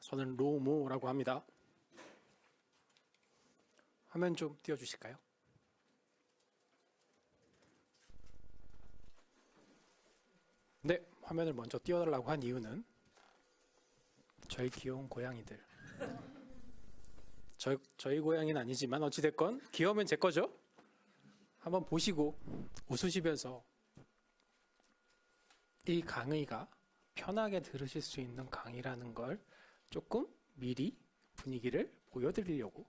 저는 로모라고 합니다. 화면 좀 띄워주실까요? 네, 화면을 먼저 띄워달라고 한 이유는 저희 귀여운 고양이들. 저희 고양이는 아니지만 어찌됐건 귀여우면 제 거죠? 한번 보시고 웃으시면서 이 강의가 편하게 들으실 수 있는 강의라는 걸 조금 미리 분위기를 보여드리려고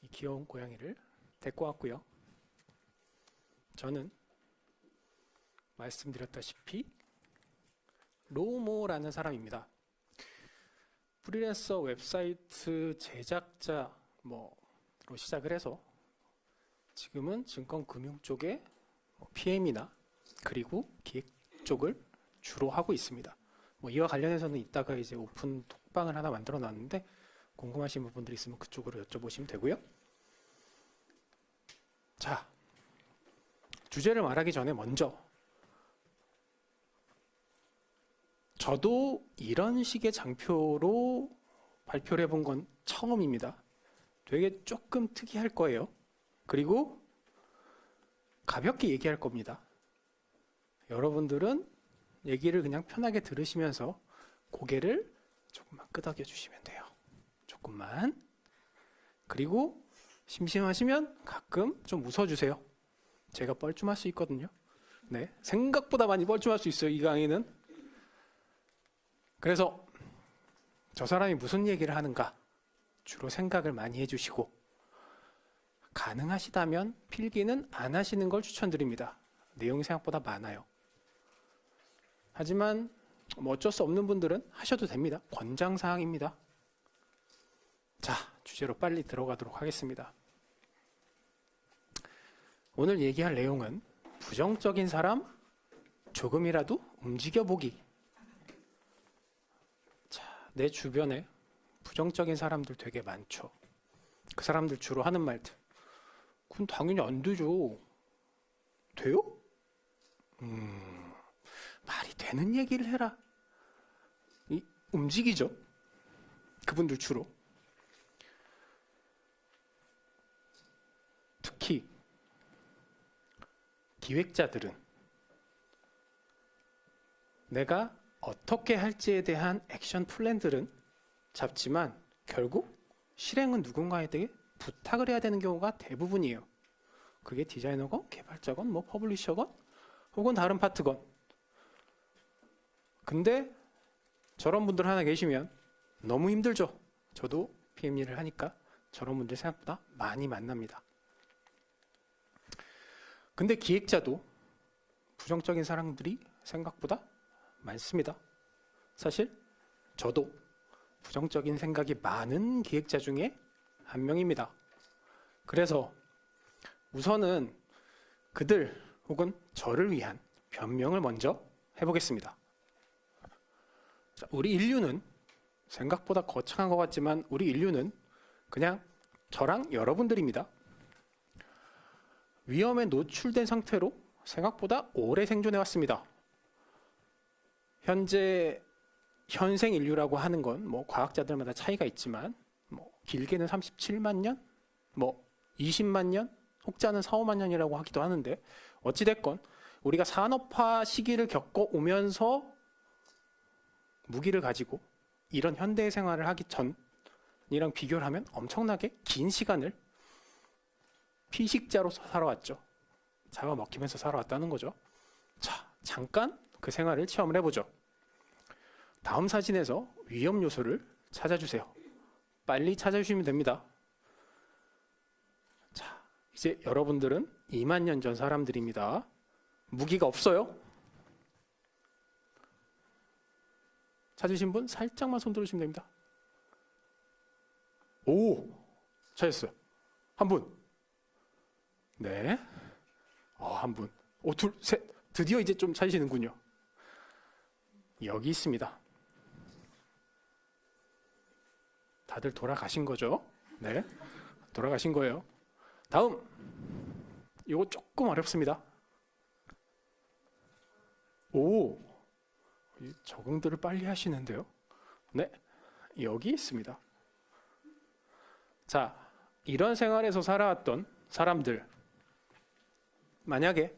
이 귀여운 고양이를 데리고 왔고요. 저는 말씀드렸다시피 로모라는 사람입니다. 프리랜서 웹사이트 제작자로 시작을 해서 지금은 증권금융 쪽에 PM이나 그리고 기획 쪽을 주로 하고 있습니다. 이와 관련해서는 이따가 이제 오픈 톡방을 하나 만들어 놨는데 궁금하신 부분들이 있으면 그쪽으로 여쭤보시면 되고요. 자, 주제를 말하기 전에 먼저 저도 이런 식의 장표로 발표를 해본 건 처음입니다. 되게 조금 특이할 거예요. 그리고 가볍게 얘기할 겁니다. 여러분들은 얘기를 그냥 편하게 들으시면서 고개를 조금만 끄덕여 주시면 돼요. 조금만. 그리고 심심하시면 가끔 좀 웃어주세요. 제가 뻘쭘할 수 있거든요. 네, 생각보다 많이 뻘쭘할 수 있어요, 이 강의는. 그래서 저 사람이 무슨 얘기를 하는가 주로 생각을 많이 해주시고 가능하시다면 필기는 안 하시는 걸 추천드립니다. 내용이 생각보다 많아요. 하지만 어쩔 수 없는 분들은 하셔도 됩니다. 권장사항입니다. 자, 주제로 빨리 들어가도록 하겠습니다. 오늘 얘기할 내용은 부정적인 사람 조금이라도 움직여보기. 자, 내 주변에 부정적인 사람들 되게 많죠. 그 사람들 주로 하는 말들. 그건 당연히 안 되죠. 돼요? 말이 되는 얘기를 해라. 움직이죠. 그분들 주로. 특히 기획자들은 내가 어떻게 할지에 대한 액션 플랜들은 잡지만 결국 실행은 누군가에게 부탁을 해야 되는 경우가 대부분이에요. 그게 디자이너건 개발자건 퍼블리셔건 혹은 다른 파트건. 근데 저런 분들 하나 계시면 너무 힘들죠. 저도 PM 일을 하니까 저런 분들 생각보다 많이 만납니다. 근데 기획자도 부정적인 사람들이 생각보다 많습니다. 사실 저도 부정적인 생각이 많은 기획자 중에 한 명입니다. 그래서 우선은 그들 혹은 저를 위한 변명을 먼저 해보겠습니다. 자, 우리 인류는 생각보다 거창한 것 같지만 우리 인류는 그냥 저랑 여러분들입니다. 위험에 노출된 상태로 생각보다 오래 생존해 왔습니다. 현재 현생 인류라고 하는 건 과학자들마다 차이가 있지만 길게는 37만 년, 20만 년, 혹자는 4, 5만 년이라고 하기도 하는데 어찌됐건 우리가 산업화 시기를 겪어오면서 무기를 가지고 이런 현대의 생활을 하기 전이랑 비교를 하면 엄청나게 긴 시간을 피식자로서 살아왔죠. 잡아먹히면서 살아왔다는 거죠. 자, 잠깐 그 생활을 체험을 해보죠. 다음 사진에서 위험 요소를 찾아주세요. 빨리 찾아주시면 됩니다. 자, 이제 여러분들은 2만 년 전 사람들입니다. 무기가 없어요. 찾으신 분 살짝만 손 들어주시면 됩니다. 오! 찾았어요. 한 분. 네. 한 분. 둘, 셋. 드디어 이제 좀 찾으시는군요. 여기 있습니다. 다들 돌아가신 거죠? 네. 돌아가신 거예요. 다음. 이거 조금 어렵습니다. 오! 적응들을 빨리 하시는데요. 네. 여기 있습니다. 자, 이런 생활에서 살아왔던 사람들, 만약에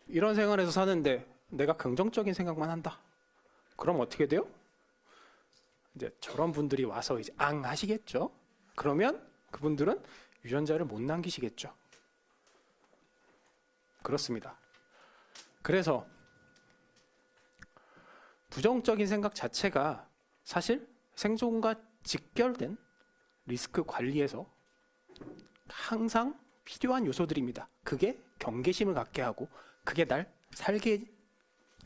이런 생활에서 사는데 내가 긍정적인 생각만 한다. 그럼 어떻게 돼요? 이제 저런 분들이 와서 이제 앙 하시겠죠. 그러면 그분들은 유전자를 못 남기시겠죠. 그렇습니다. 그래서 부정적인 생각 자체가 사실 생존과 직결된 리스크 관리에서 항상 필요한 요소들입니다. 그게 경계심을 갖게 하고 그게 날 살게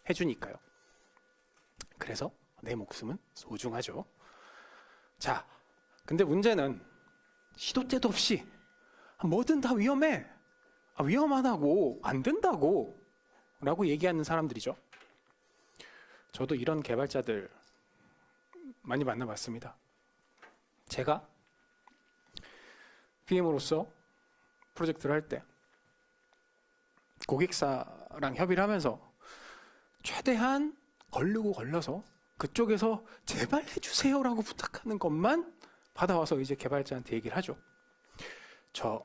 해주니까요. 그래서 내 목숨은 소중하죠. 자, 근데 문제는 시도 때도 없이 뭐든 다 위험해. 위험하다고 안 된다고 라고 얘기하는 사람들이죠. 저도 이런 개발자들 많이 만나봤습니다. 제가 PM으로서 프로젝트를 할 때 고객사랑 협의를 하면서 최대한 걸러서 그쪽에서 제발 해주세요라고 부탁하는 것만 받아와서 이제 개발자한테 얘기를 하죠. 저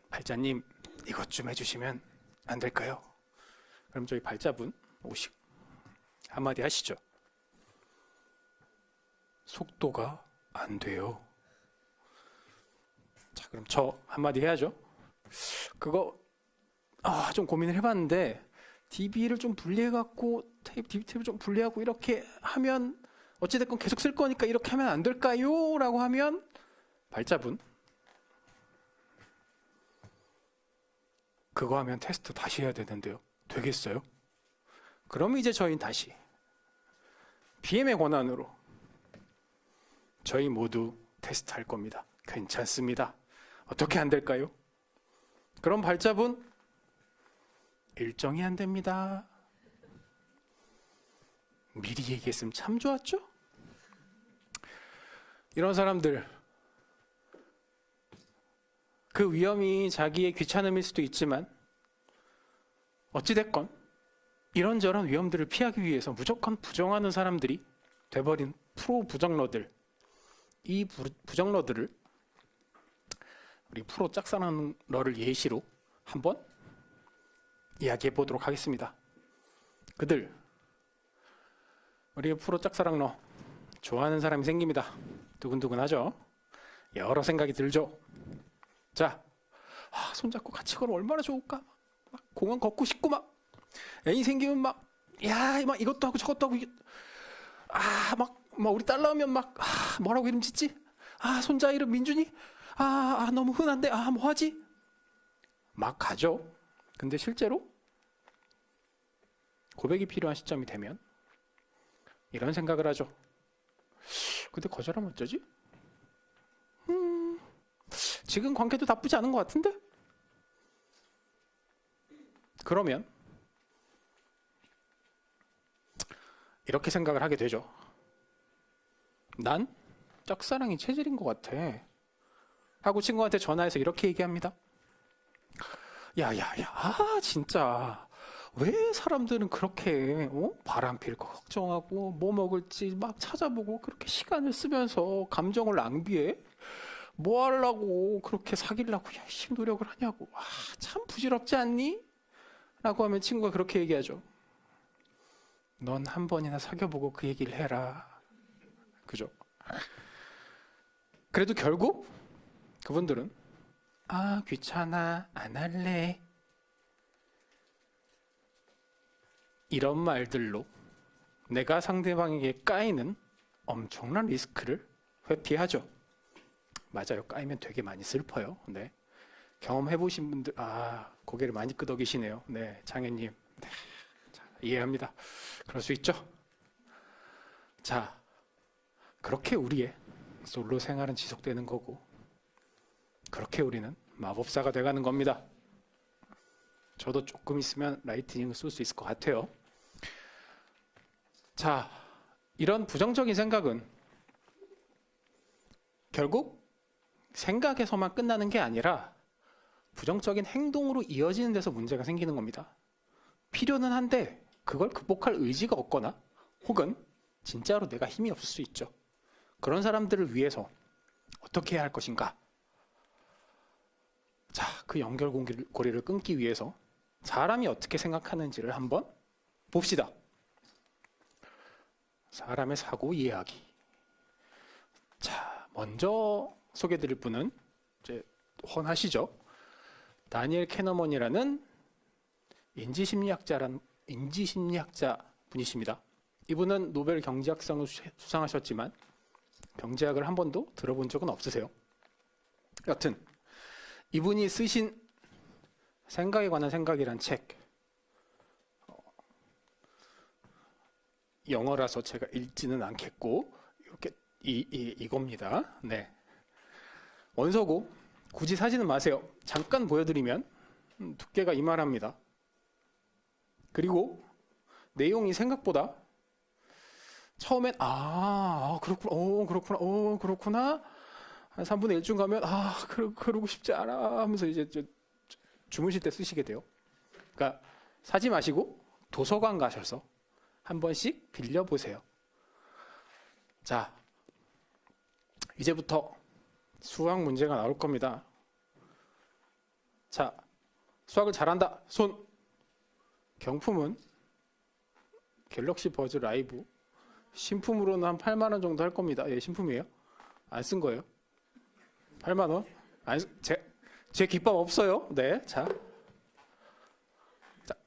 발자님 이것 좀 해주시면 안 될까요? 그럼 저희 발자분 오시고 한마디 하시죠. 속도가 안 돼요. 자, 그럼 저 한마디 해야죠. 그거 좀 고민을 해봤는데 DB를 좀 분리해갖고 DB 탭을 좀 분리하고 이렇게 하면 어찌됐건 계속 쓸 거니까 이렇게 하면 안 될까요? 라고 하면 발자분 그거 하면 테스트 다시 해야 되는데요. 되겠어요? 그럼 이제 저희는 다시 PM의 권한으로 저희 모두 테스트 할 겁니다. 괜찮습니다. 어떻게 안 될까요? 그럼 발자분 일정이 안 됩니다. 미리 얘기했으면 참 좋았죠? 이런 사람들 그 위험이 자기의 귀찮음일 수도 있지만 어찌됐건 이런저런 위험들을 피하기 위해서 무조건 부정하는 사람들이 돼버린 프로 부정러들, 이 부정러들을 우리 프로 짝사랑러를 예시로 한번 이야기해 보도록 하겠습니다. 그들 우리 프로 짝사랑러 좋아하는 사람이 생깁니다. 두근두근하죠? 여러 생각이 들죠? 자, 손잡고 같이 걸으면 얼마나 좋을까? 막 공원 걷고 싶고 막 애인 생기면 막 이것도 하고 저것도 하고 막 우리 딸 나오면 막 뭐라고 이름 짓지? 손자 이름 민준이? 너무 흔한데 뭐 하지? 막 가죠. 근데 실제로 고백이 필요한 시점이 되면 이런 생각을 하죠. 근데 거절하면 어쩌지? 지금 관계도 나쁘지 않은 것 같은데? 그러면 이렇게 생각을 하게 되죠. 난 짝사랑이 체질인 것 같아 하고 친구한테 전화해서 이렇게 얘기합니다. 진짜 왜 사람들은 그렇게 바람 필 거 걱정하고 뭐 먹을지 막 찾아보고 그렇게 시간을 쓰면서 감정을 낭비해? 뭐 하려고 그렇게 사귀려고 열심히 노력을 하냐고. 참 부질없지 않니? 라고 하면 친구가 그렇게 얘기하죠. 넌 한 번이나 사귀어보고 그 얘기를 해라. 그죠? 그래도 결국 그분들은 귀찮아 안 할래 이런 말들로 내가 상대방에게 까이는 엄청난 리스크를 회피하죠. 맞아요. 까이면 되게 많이 슬퍼요. 네. 경험해보신 분들 고개를 많이 끄덕이시네요. 네, 장애님. 네, 이해합니다. 그럴 수 있죠. 자, 그렇게 우리의 솔로 생활은 지속되는 거고 그렇게 우리는 마법사가 돼가는 겁니다. 저도 조금 있으면 라이트닝을 쏠 수 있을 것 같아요. 자, 이런 부정적인 생각은 결국 생각에서만 끝나는 게 아니라 부정적인 행동으로 이어지는 데서 문제가 생기는 겁니다. 필요는 한데 그걸 극복할 의지가 없거나 혹은 진짜로 내가 힘이 없을 수 있죠. 그런 사람들을 위해서 어떻게 해야 할 것인가? 자, 그 연결고리를 끊기 위해서 사람이 어떻게 생각하는지를 한번 봅시다. 사람의 사고 이해하기. 자, 먼저 소개드릴 분은 이제 훤하시죠? 다니엘 캐너먼이라는 인지심리학자 분이십니다. 이분은 노벨 경제학상을 수상하셨지만 경제학을 한 번도 들어본 적은 없으세요. 여튼 이분이 쓰신 생각에 관한 생각이란 책, 영어라서 제가 읽지는 않겠고 이렇게 이겁니다. 네. 원서고 굳이 사지는 마세요. 잠깐 보여드리면 두께가 이만합니다. 그리고 내용이 생각보다 처음엔 그렇구나 한 3분의 1쯤 가면 그러고 싶지 않아 하면서 이제 주무실 때 쓰시게 돼요. 그러니까 사지 마시고 도서관 가셔서 한 번씩 빌려보세요. 자, 이제부터 수학 문제가 나올 겁니다. 자, 수학을 잘한다. 손. 경품은 갤럭시 버즈 라이브. 신품으로는 한 8만 원 정도 할 겁니다. 예, 신품이에요. 안 쓴 거예요. 8만 원? 제 기법 없어요. 네, 자,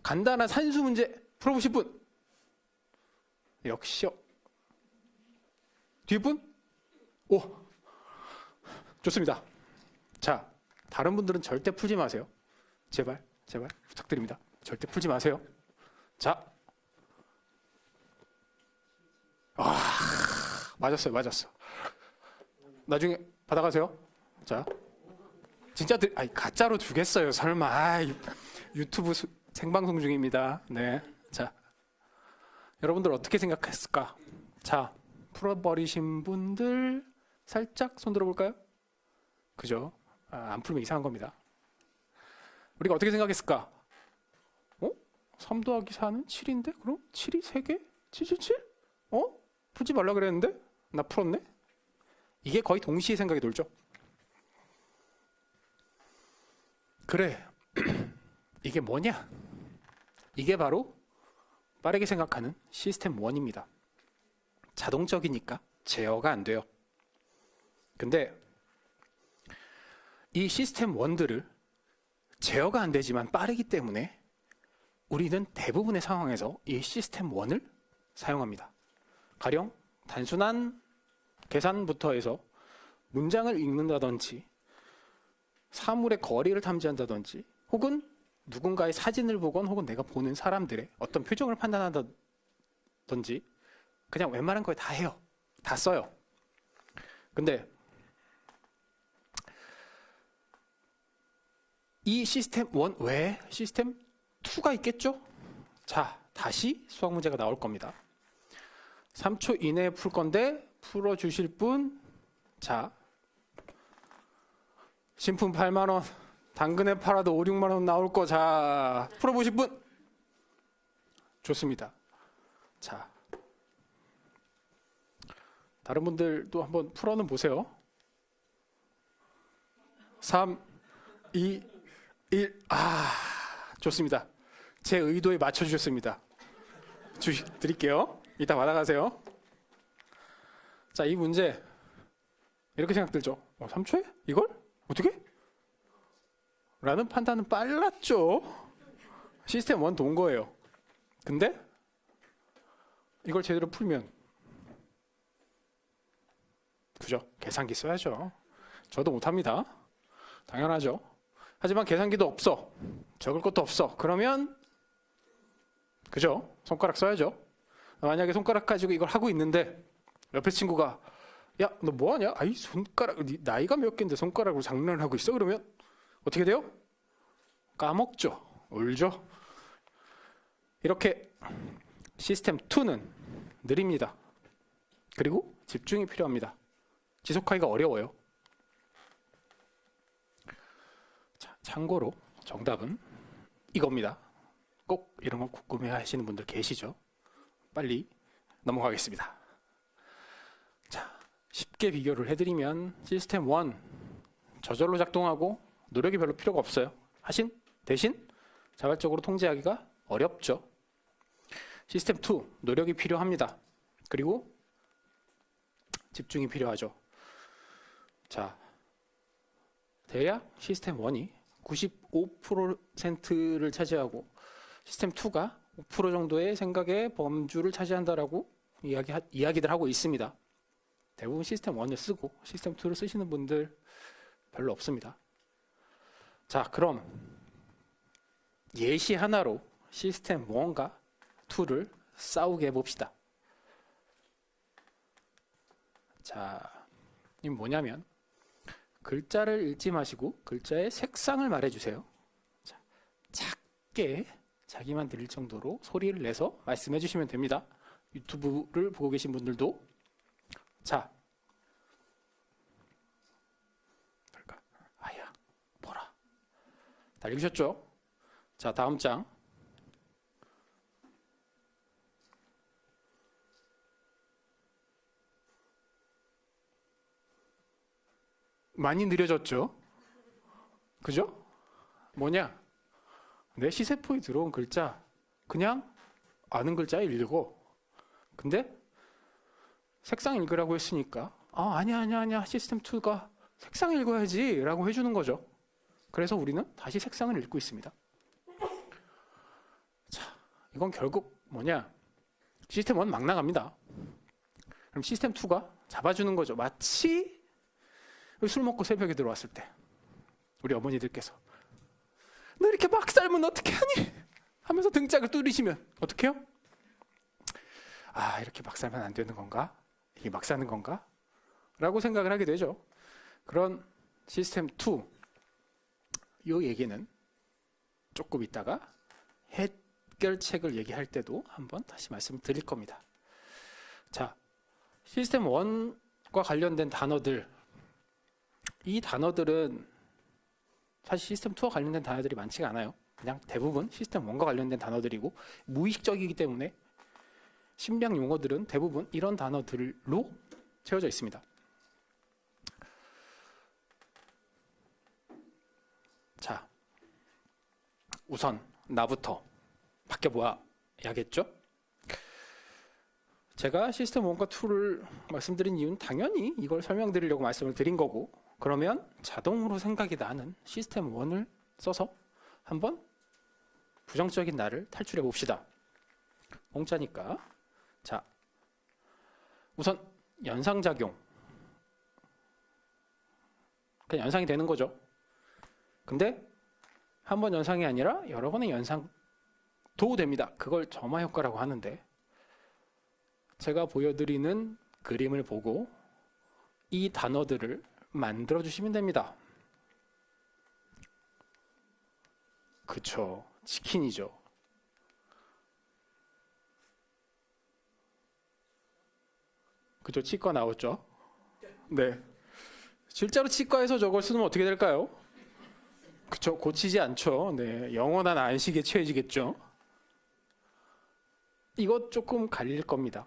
간단한 산수 문제 풀어보실 분. 역시요. 뒷분? 오, 좋습니다. 자, 다른 분들은 절대 풀지 마세요. 제발 부탁드립니다. 절대 풀지 마세요. 자, 맞았어. 나중에 받아가세요. 자, 진짜 가짜로 주겠어요. 설마. 유튜브 생방송 중입니다. 네, 자, 여러분들 어떻게 생각했을까? 자, 풀어버리신 분들 살짝 손 들어볼까요? 그죠? 안 풀면 이상한 겁니다. 우리가 어떻게 생각했을까? 3 더하기 4는 7인데? 그럼 7이 3개? 777? 풀지 말라 그랬는데? 나 풀었네? 이게 거의 동시에 생각이 돌죠. 그래, 이게 뭐냐? 이게 바로 빠르게 생각하는 시스템 1입니다. 자동적이니까 제어가 안 돼요. 근데 이 시스템 1들을 제어가 안 되지만 빠르기 때문에 우리는 대부분의 상황에서 이 시스템 1을 사용합니다. 가령 단순한 계산부터 해서 문장을 읽는다든지 사물의 거리를 탐지한다든지 혹은 누군가의 사진을 보건 혹은 내가 보는 사람들의 어떤 표정을 판단한다든지 그냥 웬만한 걸 다 해요. 다 써요. 근데 이 시스템 1 외에 시스템 2가 있겠죠? 자, 다시 수학 문제가 나올 겁니다. 3초 이내에 풀 건데 풀어주실 분. 자, 신품 8만 원, 당근에 팔아도 5, 6만 원 나올 거. 자, 풀어보실 분. 좋습니다. 자, 다른 분들도 한번 풀어는 보세요. 3, 2, 1. 좋습니다. 제 의도에 맞춰주셨습니다. 드릴게요. 이따 받아가세요. 자, 이 문제 이렇게 생각 들죠? 3초에? 이걸? 어떻게? 라는 판단은 빨랐죠. 시스템 1 돈 거예요. 근데 이걸 제대로 풀면 그죠? 계산기 써야죠. 저도 못합니다. 당연하죠. 하지만 계산기도 없어. 적을 것도 없어. 그러면 그죠? 손가락 써야죠. 만약에 손가락 가지고 이걸 하고 있는데 옆에 친구가 야, 너 뭐하냐? 아이 손가락, 나이가 몇 개인데 손가락으로 장난을 하고 있어? 그러면 어떻게 돼요? 까먹죠. 울죠. 이렇게 시스템 2는 느립니다. 그리고 집중이 필요합니다. 지속하기가 어려워요. 자, 참고로 정답은 이겁니다. 꼭 이런 거 궁금해 하시는 분들 계시죠? 빨리 넘어가겠습니다. 자, 쉽게 비교를 해드리면 시스템 1 저절로 작동하고 노력이 별로 필요가 없어요. 대신 자발적으로 통제하기가 어렵죠. 시스템 2 노력이 필요합니다. 그리고 집중이 필요하죠. 자, 대략 시스템 1이 95%를 차지하고 시스템 2가 5% 정도의 생각의 범주를 차지한다라고 이야기들 하고 있습니다. 대부분 시스템 1을 쓰고 시스템 2를 쓰시는 분들 별로 없습니다. 자, 그럼 예시 하나로 시스템 1과 2를 싸우게 해봅시다. 자, 이건 뭐냐면 글자를 읽지 마시고 글자의 색상을 말해주세요. 자, 작게 자기만 들릴 정도로 소리를 내서 말씀해 주시면 됩니다. 유튜브를 보고 계신 분들도. 자, 뭘까? 아야, 뭐라. 다 읽으셨죠? 자, 다음 장. 많이 느려졌죠? 그죠? 뭐냐? 내 시세포에 들어온 글자 그냥 아는 글자 읽고, 근데 색상 읽으라고 했으니까 아니야 시스템 2가 색상 읽어야지 라고 해주는 거죠. 그래서 우리는 다시 색상을 읽고 있습니다. 자, 이건 결국 뭐냐? 시스템 1 막 나갑니다. 그럼 시스템 2가 잡아주는 거죠. 마치 술 먹고 새벽에 들어왔을 때 우리 어머니들께서 너 이렇게 막 살면 어떻게 하니? 하면서 등짝을 뚫으시면 어떡해요? 이렇게 막 살면 안 되는 건가? 이게 막 사는 건가? 라고 생각을 하게 되죠. 그런 시스템 2, 이 얘기는 조금 있다가 해결책을 얘기할 때도 한번 다시 말씀을 드릴 겁니다. 자, 시스템 1과 관련된 단어들, 이 단어들은 사실 시스템 2와 관련된 단어들이 많지가 않아요. 그냥 대부분 시스템 1과 관련된 단어들이고 무의식적이기 때문에 심량 용어들은 대부분 이런 단어들로 채워져 있습니다. 자, 우선 나부터 바뀌어봐야겠죠? 제가 시스템 1과 2를 말씀드린 이유는 당연히 이걸 설명드리려고 말씀을 드린 거고, 그러면 자동으로 생각이 나는 시스템 1을 써서 한번 부정적인 나를 탈출해 봅시다. 공짜니까. 자, 우선 연상작용. 그냥 연상이 되는 거죠. 근데 한 번 연상이 아니라 여러 번의 연상도 됩니다. 그걸 점화 효과라고 하는데, 제가 보여드리는 그림을 보고 이 단어들을 만들어 주시면 됩니다. 그쵸, 치킨이죠. 그쵸, 치과 나왔죠? 네. 실제로 치과에서 저걸 쓰면 어떻게 될까요? 그쵸, 고치지 않죠. 네, 영원한 안식에 처해지겠죠. 이것 조금 갈릴 겁니다.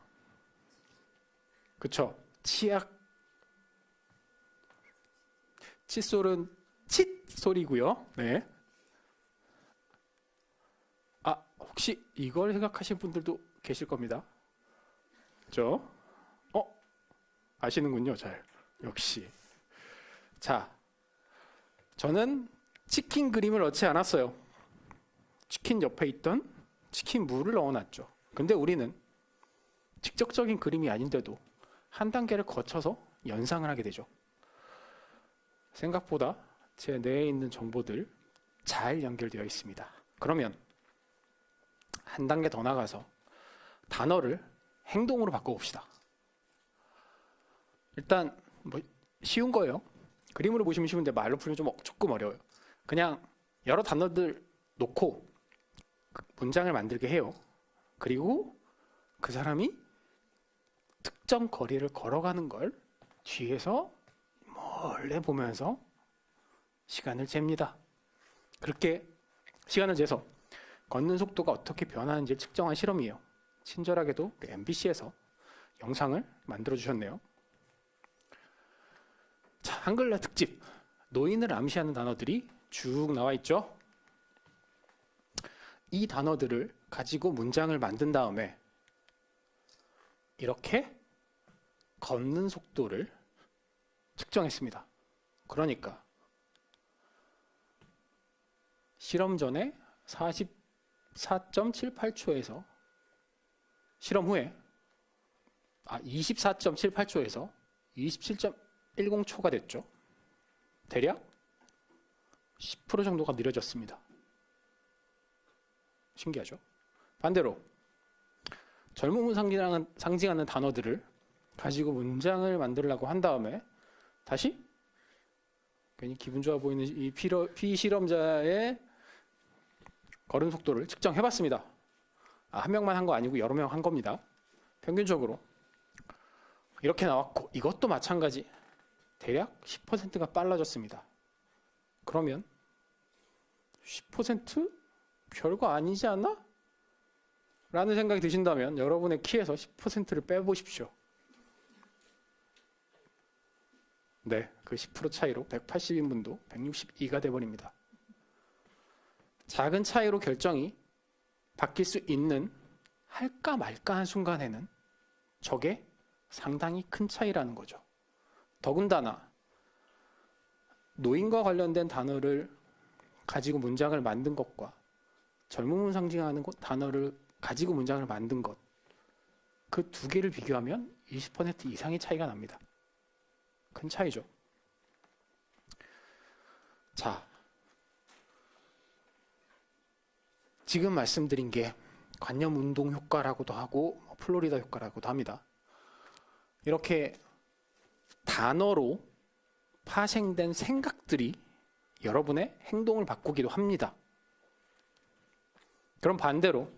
그쵸, 치약, 칫솔은 칫 소리고요. 네. 혹시 이걸 생각하신 분들도 계실 겁니다. 그죠? 아시는군요. 잘. 역시. 자, 저는 치킨 그림을 넣지 않았어요. 치킨 옆에 있던 치킨 무를 넣어놨죠. 근데 우리는 직접적인 그림이 아닌데도 한 단계를 거쳐서 연상을 하게 되죠. 생각보다 제 뇌에 있는 정보들 잘 연결되어 있습니다. 그러면 한 단계 더 나가서 단어를 행동으로 바꿔봅시다. 일단 쉬운 거예요. 그림으로 보시면 쉬운데 말로 풀면 조금 어려워요. 그냥 여러 단어들 놓고 문장을 만들게 해요. 그리고 그 사람이 특정 거리를 걸어가는 걸 뒤에서 몰래 보면서 시간을 잽니다. 그렇게 시간을 재서 걷는 속도가 어떻게 변하는지를 측정한 실험이에요. 친절하게도 MBC에서 영상을 만들어 주셨네요. 한글날 특집 노인을 암시하는 단어들이 쭉 나와 있죠. 이 단어들을 가지고 문장을 만든 다음에 이렇게 걷는 속도를 측정했습니다. 그러니까 실험 전에 44.78초에서 실험 후에 24.78초에서 27.10초가 됐죠. 대략 10% 정도가 느려졌습니다. 신기하죠? 반대로 젊음을 상징하는 단어들을 가지고 문장을 만들려고 한 다음에 다시 괜히 기분 좋아 보이는 이 피실험자의 걸음 속도를 측정해봤습니다. 한 명만 한 거 아니고 여러 명 한 겁니다. 평균적으로 이렇게 나왔고 이것도 마찬가지 대략 10%가 빨라졌습니다. 그러면 10% 별거 아니지 않나? 라는 생각이 드신다면 여러분의 키에서 10%를 빼보십시오. 네, 그 10% 차이로 180인분도 162가 돼버립니다. 작은 차이로 결정이 바뀔 수 있는 할까 말까 한 순간에는 저게 상당히 큰 차이라는 거죠. 더군다나 노인과 관련된 단어를 가지고 문장을 만든 것과 젊음을 상징하는 단어를 가지고 문장을 만든 것, 그 두 개를 비교하면 20% 이상의 차이가 납니다. 큰 차이죠. 자, 지금 말씀드린 게 관념 운동 효과라고도 하고 플로리다 효과라고도 합니다. 이렇게 단어로 파생된 생각들이 여러분의 행동을 바꾸기도 합니다. 그럼 반대로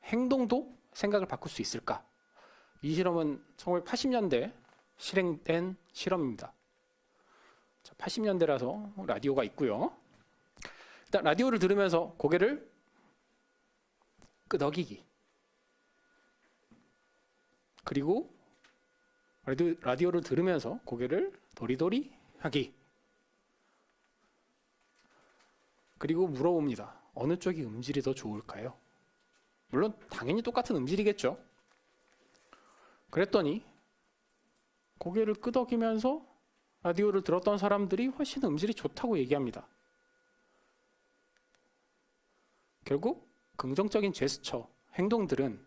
행동도 생각을 바꿀 수 있을까? 이 실험은 1980년대 실행된 실험입니다. 80년대라서 라디오가 있고요. 일단 라디오를 들으면서 고개를 끄덕이기, 그리고 라디오를 들으면서 고개를 도리도리 하기, 그리고 물어봅니다. 어느 쪽이 음질이 더 좋을까요? 물론 당연히 똑같은 음질이겠죠. 그랬더니 고개를 끄덕이면서 라디오를 들었던 사람들이 훨씬 음질이 좋다고 얘기합니다. 결국 긍정적인 제스처, 행동들은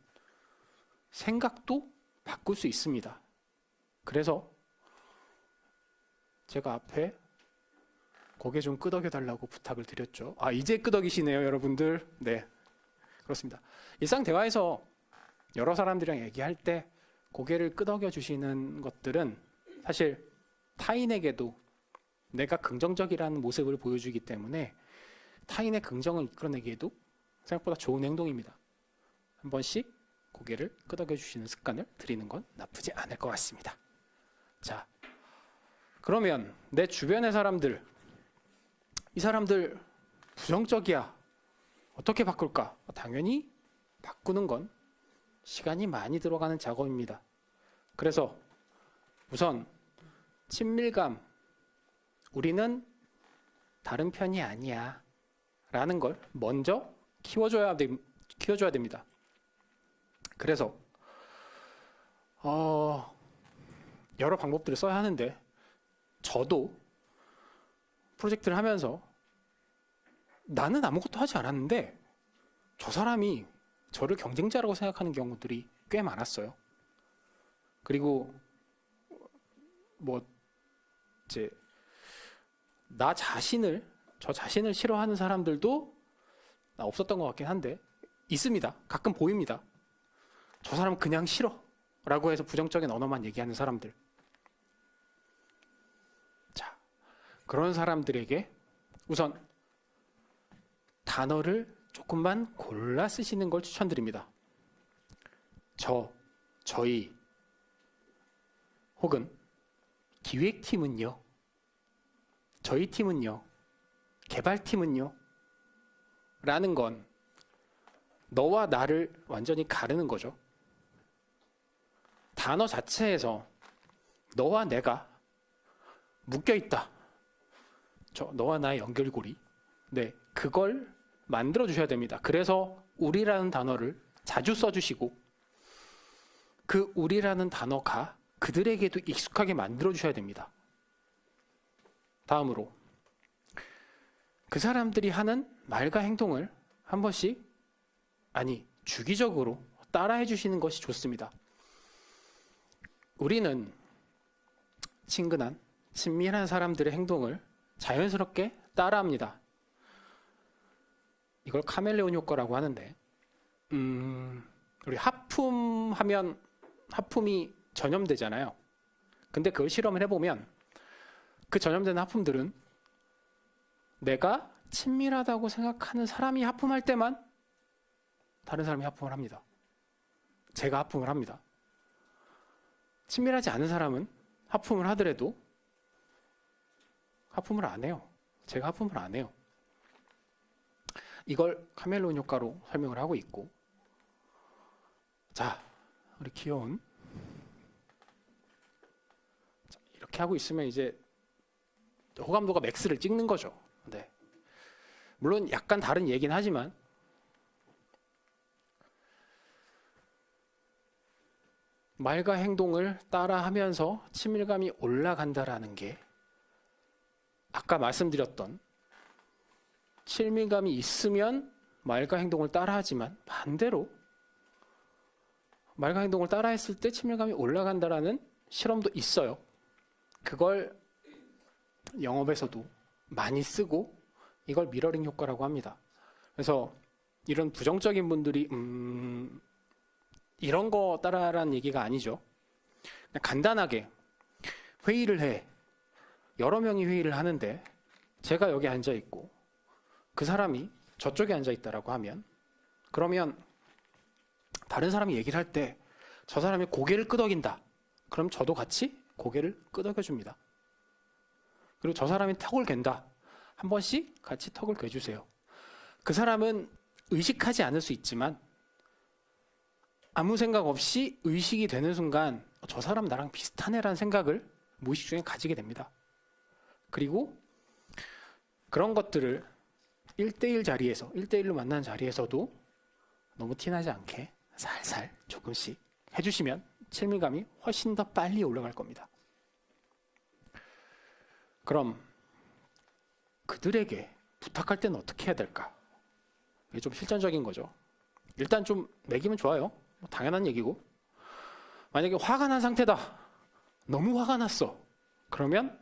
생각도 바꿀 수 있습니다. 그래서 제가 앞에 고개 좀 끄덕여달라고 부탁을 드렸죠. 이제 끄덕이시네요, 여러분들. 네, 그렇습니다. 일상 대화에서 여러 사람들이랑 얘기할 때 고개를 끄덕여 주시는 것들은 사실 타인에게도 내가 긍정적이라는 모습을 보여주기 때문에 타인의 긍정을 이끌어내기에도 생각보다 좋은 행동입니다. 한 번씩 고개를 끄덕여 주시는 습관을 들이는 건 나쁘지 않을 것 같습니다. 자, 그러면 내 주변의 사람들, 이 사람들 부정적이야. 어떻게 바꿀까? 당연히 바꾸는 건 시간이 많이 들어가는 작업입니다. 그래서 우선 친밀감, 우리는 다른 편이 아니야 라는 걸 먼저 키워줘야 됩니다. 그래서 여러 방법들을 써야 하는데 저도 프로젝트를 하면서 나는 아무것도 하지 않았는데 저 사람이 저를 경쟁자라고 생각하는 경우들이 꽤 많았어요. 그리고 저 자신을 싫어하는 사람들도 없었던 것 같긴 한데 있습니다. 가끔 보입니다. 저 사람 그냥 싫어 라고 해서 부정적인 언어만 얘기하는 사람들. 자, 그런 사람들에게 우선 단어를 조금만 골라 쓰시는 걸 추천드립니다. 저희 혹은 기획팀은요, 저희 팀은요, 개발팀은요 라는 건 너와 나를 완전히 가르는 거죠. 단어 자체에서 너와 내가 묶여 있다. 너와 나의 연결고리. 네, 그걸 만들어 주셔야 됩니다. 그래서 우리라는 단어를 자주 써주시고 그 우리라는 단어가 그들에게도 익숙하게 만들어 주셔야 됩니다. 다음으로 그 사람들이 하는 말과 행동을 한 번씩, 아니 주기적으로 따라해 주시는 것이 좋습니다. 우리는 친근한, 친밀한 사람들의 행동을 자연스럽게 따라합니다. 이걸 카멜레온 효과라고 하는데, 우리 하품하면 하품이 전염되잖아요. 근데 그걸 실험을 해보면 그 전염되는 하품들은 내가 친밀하다고 생각하는 사람이 하품할 때만 다른 사람이 하품을 합니다. 제가 하품을 합니다. 친밀하지 않은 사람은 하품을 하더라도 하품을 안 해요. 제가 하품을 안 해요. 이걸 카멜레온 효과로 설명을 하고 있고, 자, 우리 귀여운, 이렇게 하고 있으면 이제 호감도가 맥스를 찍는 거죠. 네. 물론 약간 다른 얘기는 하지만 말과 행동을 따라하면서 친밀감이 올라간다라는 게 아까 말씀드렸던 친밀감이 있으면 말과 행동을 따라하지만 반대로 말과 행동을 따라했을 때 친밀감이 올라간다라는 실험도 있어요. 그걸 영업에서도 많이 쓰고 이걸 미러링 효과라고 합니다. 그래서 이런 부정적인 분들이 이런 거 따라라는 얘기가 아니죠. 그냥 간단하게 회의를 해. 여러 명이 회의를 하는데 제가 여기 앉아 있고 그 사람이 저쪽에 앉아 있다라고 하면, 그러면 다른 사람이 얘기를 할 때 저 사람이 고개를 끄덕인다. 그럼 저도 같이 고개를 끄덕여 줍니다. 그리고 저 사람이 턱을 갠다. 한 번씩 같이 턱을 괴주세요. 그 사람은 의식하지 않을 수 있지만 아무 생각 없이 의식이 되는 순간 저 사람 나랑 비슷하네라는 생각을 무의식 중에 가지게 됩니다. 그리고 그런 것들을 1대1 자리에서, 1대1로 만나는 자리에서도 너무 티나지 않게 살살 조금씩 해주시면 친밀감이 훨씬 더 빨리 올라갈 겁니다. 그럼 그들에게 부탁할 때는 어떻게 해야 될까? 이게 좀 실전적인 거죠. 일단 좀 매기면 좋아요. 뭐 당연한 얘기고. 만약에 화가 난 상태다. 너무 화가 났어. 그러면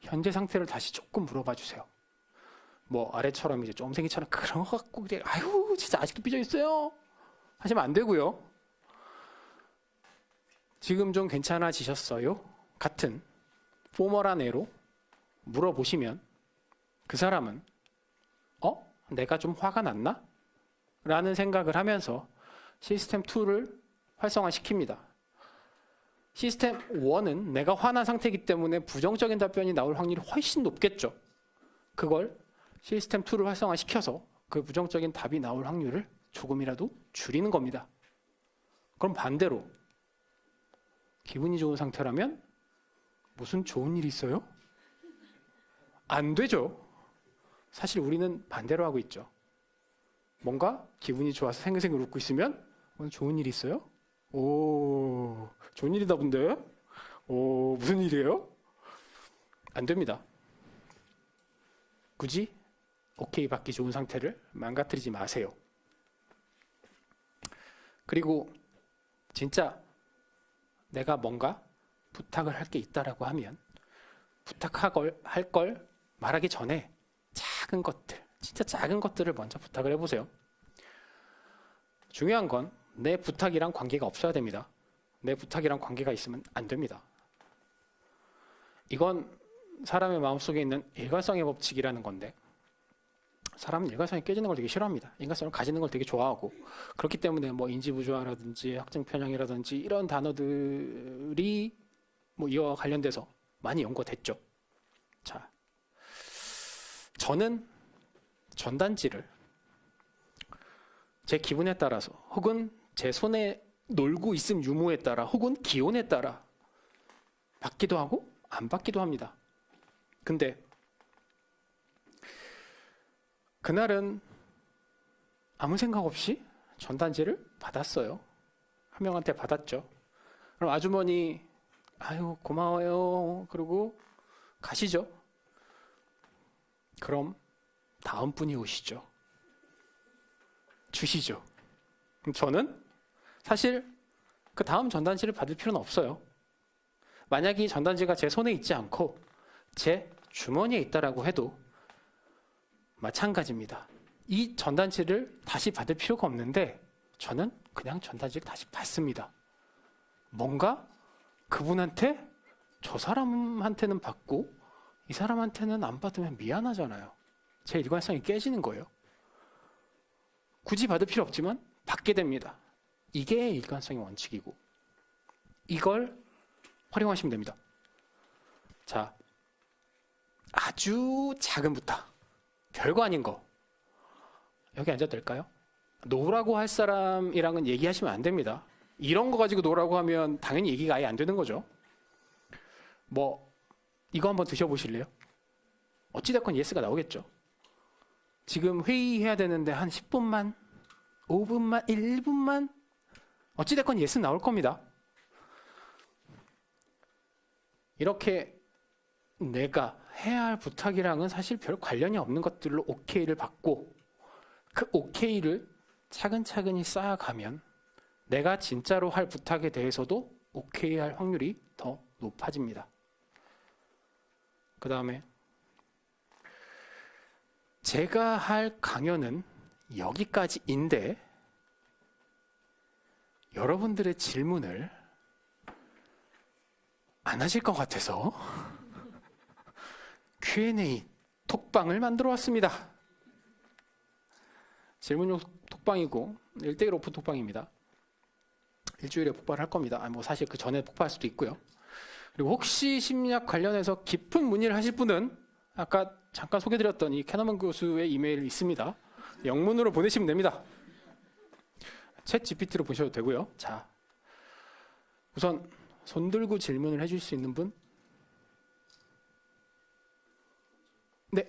현재 상태를 다시 조금 물어봐 주세요. 뭐 아래처럼 이제 쫌생이처럼 그런 거 갖고 그래, 아유 진짜 아직도 삐져 있어요 하시면 안 되고요. 지금 좀 괜찮아지셨어요? 같은 포멀한 애로 물어보시면 그 사람은 내가 좀 화가 났나? 라는 생각을 하면서 시스템 2를 활성화시킵니다. 시스템 1은 내가 화난 상태이기 때문에 부정적인 답변이 나올 확률이 훨씬 높겠죠. 그걸 시스템 2를 활성화시켜서 그 부정적인 답이 나올 확률을 조금이라도 줄이는 겁니다. 그럼 반대로 기분이 좋은 상태라면 무슨 좋은 일이 있어요? 안 되죠. 사실 우리는 반대로 하고 있죠. 뭔가 기분이 좋아서 생글생글 웃고 있으면 오늘 좋은 일이 있어요? 오, 좋은 일이다 본데? 오, 무슨 일이에요? 안 됩니다. 굳이 오케이 받기 좋은 상태를 망가뜨리지 마세요. 그리고 진짜 내가 뭔가 부탁을 할 게 있다라고 하면 부탁할 걸 말하기 전에 작은 것들, 진짜 작은 것들을 먼저 부탁을 해보세요. 중요한 건 내 부탁이랑 관계가 없어야 됩니다. 내 부탁이랑 관계가 있으면 안 됩니다. 이건 사람의 마음속에 있는 일관성의 법칙이라는 건데, 사람은 일관성이 깨지는 걸 되게 싫어합니다. 일관성을 가지는 걸 되게 좋아하고, 그렇기 때문에 뭐 인지부조화라든지 확증편향이라든지 이런 단어들이 뭐 이와 관련돼서 많이 연구됐죠. 자, 저는 전단지를 제 기분에 따라서 혹은 제 손에 놀고 있음 유무에 따라 혹은 기온에 따라 받기도 하고 안 받기도 합니다. 근데 그날은 아무 생각 없이 전단지를 받았어요. 한 명한테 받았죠. 그럼 아주머니 아유 고마워요 그러고 가시죠. 그럼 다음 분이 오시죠. 주시죠. 그럼 저는 사실 그 다음 전단지를 받을 필요는 없어요. 만약 이 전단지가 제 손에 있지 않고 제 주머니에 있다라고 해도 마찬가지입니다. 이 전단지를 다시 받을 필요가 없는데 저는 그냥 전단지를 다시 받습니다. 뭔가 그분한테 저 사람한테는 받고 이 사람한테는 안 받으면 미안하잖아요. 제 일관성이 깨지는 거예요. 굳이 받을 필요 없지만 받게 됩니다. 이게 일관성의 원칙이고 이걸 활용하시면 됩니다. 자, 아주 작은 부탁, 별거 아닌 거 여기 앉아도 될까요? 노라고 할 사람이랑은 얘기하시면 안 됩니다. 이런 거 가지고 노라고 하면 당연히 얘기가 아예 안 되는 거죠. 뭐 이거 한번 드셔보실래요? 어찌됐건 예스가 나오겠죠. 지금 회의해야 되는데 한 10분만, 5분만, 1분만 어찌됐건 예스 나올 겁니다. 이렇게 내가 해야 할 부탁이랑은 사실 별 관련이 없는 것들로 오케이를 받고 그 오케이를 차근차근히 쌓아가면 내가 진짜로 할 부탁에 대해서도 오케이 할 확률이 더 높아집니다. 그 다음에 제가 할 강연은 여기까지인데 여러분들의 질문을 안 하실 것 같아서 Q&A 톡방을 만들어 왔습니다. 질문용 톡방이고 1:1 오픈 톡방입니다. 일주일에 폭발할 겁니다. 뭐 사실 그 전에 폭발할 수도 있고요. 그리고 혹시 심리학 관련해서 깊은 문의를 하실 분은 아까 잠깐 소개드렸던 이 캐너먼 교수의 이메일이 있습니다. 영문으로 보내시면 됩니다. 챗 GPT로 보셔도 되고요. 자, 우선 손 들고 질문을 해줄 수 있는 분? 네.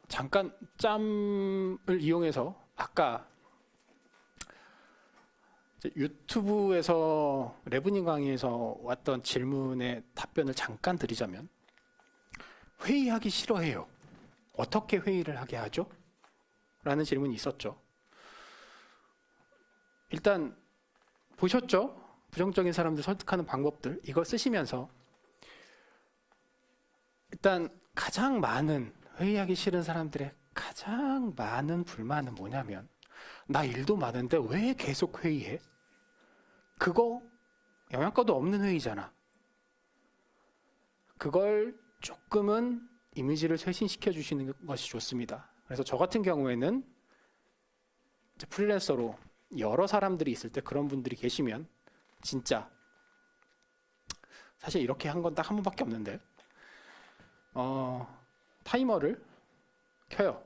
잠깐 짬을 이용해서 아까 유튜브에서 레브닝 강의에서 왔던 질문에 답변을 잠깐 드리자면 회의하기 싫어해요. 어떻게 회의를 하게 하죠? 라는 질문이 있었죠. 일단 보셨죠? 부정적인 사람들 설득하는 방법들 이걸 쓰시면서 일단 가장 많은 회의하기 싫은 사람들의 가장 많은 불만은 뭐냐면 나 일도 많은데 왜 계속 회의해? 그거 영양가도 없는 회의잖아. 그걸 조금은 이미지를 쇄신시켜 주시는 것이 좋습니다. 그래서 저 같은 경우에는 프리랜서로 여러 사람들이 있을 때 그런 분들이 계시면 진짜 사실 이렇게 한 건 딱 한 번밖에 없는데 타이머를 켜요.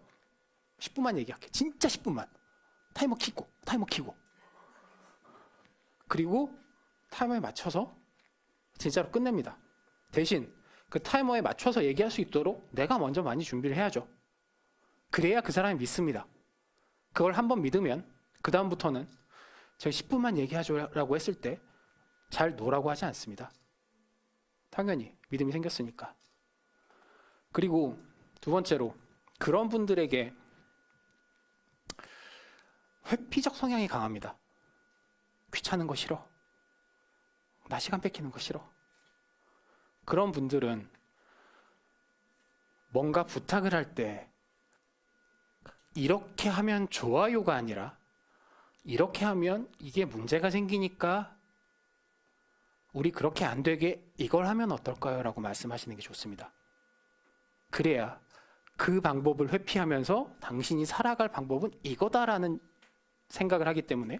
10분만 얘기할게. 진짜 10분만. 타이머 켜고 그리고 타이머에 맞춰서 진짜로 끝냅니다. 대신 그 타이머에 맞춰서 얘기할 수 있도록 내가 먼저 많이 준비를 해야죠. 그래야 그 사람이 믿습니다. 그걸 한번 믿으면 그 다음부터는 제가 10분만 얘기하죠라고 했을 때 잘 노라고 하지 않습니다. 당연히 믿음이 생겼으니까. 그리고 두 번째로 그런 분들에게 회피적 성향이 강합니다. 귀찮은 거 싫어. 나 시간 뺏기는 거 싫어. 그런 분들은 뭔가 부탁을 할 때 이렇게 하면 좋아요가 아니라 이렇게 하면 이게 문제가 생기니까 우리 그렇게 안 되게 이걸 하면 어떨까요? 라고 말씀하시는 게 좋습니다. 그래야 그 방법을 회피하면서 당신이 살아갈 방법은 이거다라는 생각을 하기 때문에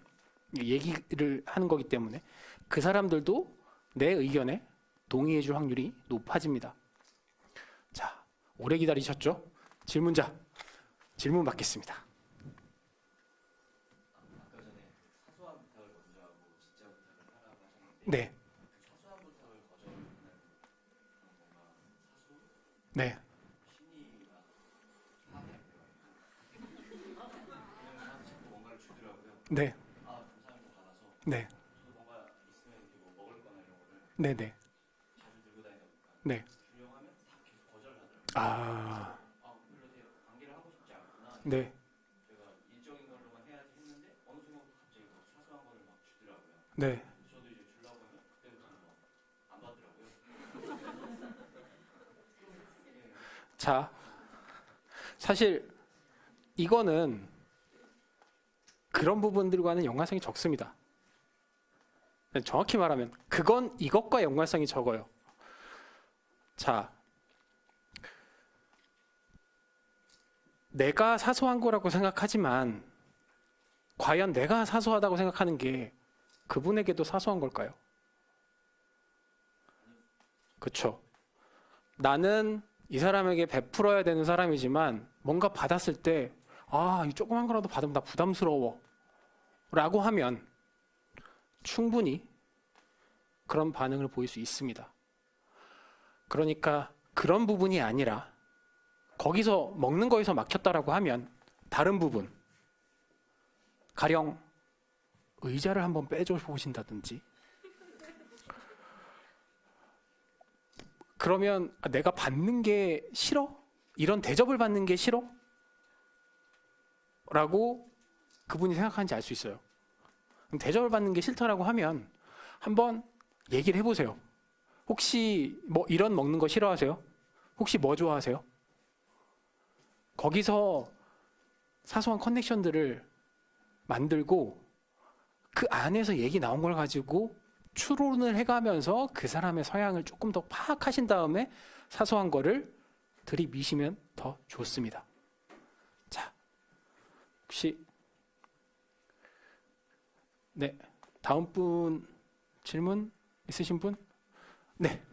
얘기를 하는 거기 때문에 그 사람들도 내 의견에 동의해 줄 확률이 높아집니다. 자, 오래 기다리셨죠? 질문자, 질문 받겠습니다. 네. 네. 네. 네. 네. 네. 네. 아. 네. 네. 자, 사실 이거는 그런 부분들과는 연관성이 적습니다. 정확히 말하면 그건 이것과 연관성이 적어요. 자, 내가 사소한 거라고 생각하지만 과연 내가 사소하다고 생각하는 게 그분에게도 사소한 걸까요? 그렇죠. 나는 이 사람에게 베풀어야 되는 사람이지만 뭔가 받았을 때 이 조그만 거라도 받으면 나 부담스러워 라고 하면 충분히 그런 반응을 보일 수 있습니다. 그러니까 그런 부분이 아니라 거기서 먹는 거에서 막혔다라고 하면 다른 부분, 가령 의자를 한번 빼줘 보신다든지, 그러면 내가 받는 게 싫어? 이런 대접을 받는 게 싫어? 라고 그분이 생각하는지 알 수 있어요. 대접을 받는 게 싫다라고 하면 한번 얘기를 해보세요. 혹시 뭐 이런 먹는 거 싫어하세요? 혹시 뭐 좋아하세요? 거기서 사소한 커넥션들을 만들고 그 안에서 얘기 나온 걸 가지고 추론을 해가면서 그 사람의 성향을 조금 더 파악하신 다음에 사소한 거를 들이미시면 더 좋습니다. 자, 혹시 네, 다음 분 질문 있으신 분? 네. 네.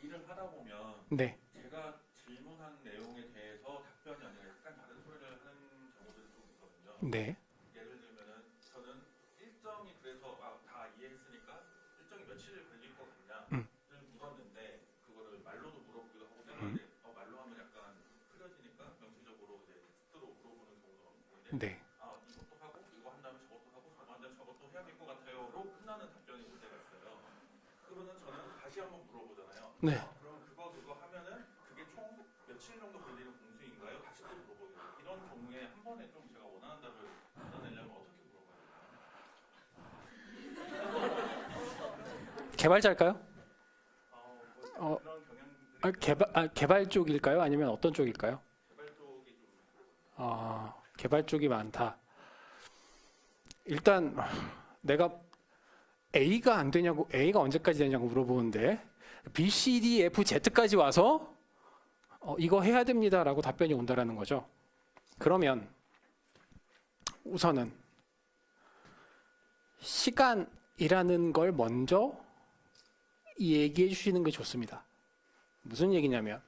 일을 하다 보면 네. 제가 질문한 내용에 대해서 답변이 아니라 약간 다른 소리를 하는 경우들이 좀 있거든요. 네. 예를 들면은 저는 일정이 그래서 다 이해했으니까 일정이 며칠 걸릴 것 같냐를 물었는데 그거를 말로도 물어보기도 하고 때문에 말로 하면 약간 흐려지니까 명시적으로 이제 텍스트로 물어보는 경우도 많고 네. 이것도 하고 이거 한 다음에 저것도 하고 저거 한 다음에 저것도 해야 될 것 같아요로 끝나는 답변이 올 때가 있어요. 그러면 저는 다시 한번 물어보잖아요. 네. 그럼 그거 하면은 그게 총 며칠 정도 걸리는 공수인가요? 다시 또 물어보게 돼요. 이런 경우에 한 번에 좀 제가 원하는 답을 받아내려면 어떻게 물어봐야 될까요? 개발자일까요? 그런 경향들이 개발 쪽일까요? 아니면 어떤 쪽일까요? 개발 쪽이 좀 개발 쪽이 많다. 일단 내가 A가 안 되냐고, A가 언제까지 되냐고 물어보는데 B, C, D, F, Z까지 와서 이거 해야 됩니다라고 답변이 온다라는 거죠. 그러면 우선은 시간이라는 걸 먼저 얘기해 주시는 게 좋습니다. 무슨 얘기냐면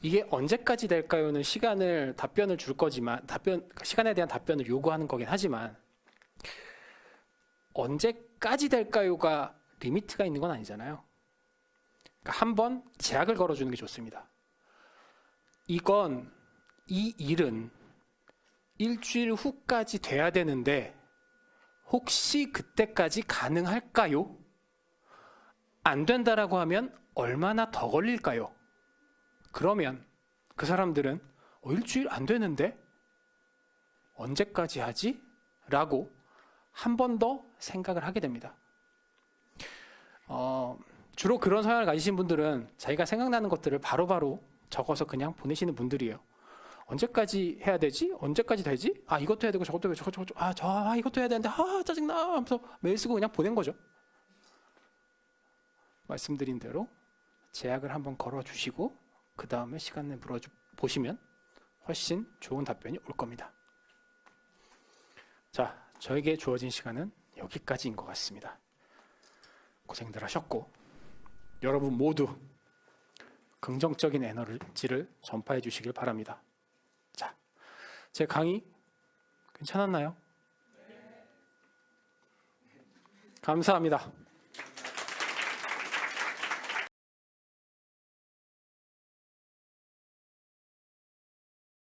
이게 언제까지 될까요는 답변을 줄 거지만 시간에 대한 답변을 요구하는 거긴 하지만 언제까지 될까요가 리미트가 있는 건 아니잖아요. 그러니까 한번 제약을 걸어주는 게 좋습니다. 이 일은 일주일 후까지 돼야 되는데 혹시 그때까지 가능할까요? 안 된다라고 하면 얼마나 더 걸릴까요? 그러면 그 사람들은 일주일 안 되는데 언제까지 하지? 라고 한 번 더 생각을 하게 됩니다. 주로 그런 성향을 가지신 분들은 자기가 생각나는 것들을 바로바로 적어서 그냥 보내시는 분들이에요. 언제까지 해야 되지? 언제까지 되지? 이것도 해야 되고 저것도 해야 되고 저것도 이것도 해야 되는데 짜증나 하면서 메일 쓰고 그냥 보낸 거죠. 말씀드린 대로 제약을 한번 걸어주시고 그 다음에 시간을 물어보시면 훨씬 좋은 답변이 올 겁니다. 자, 저에게 주어진 시간은 여기까지인 것 같습니다. 고생들 하셨고 여러분 모두 긍정적인 에너지를 전파해 주시길 바랍니다. 자, 제 강의 괜찮았나요? 감사합니다.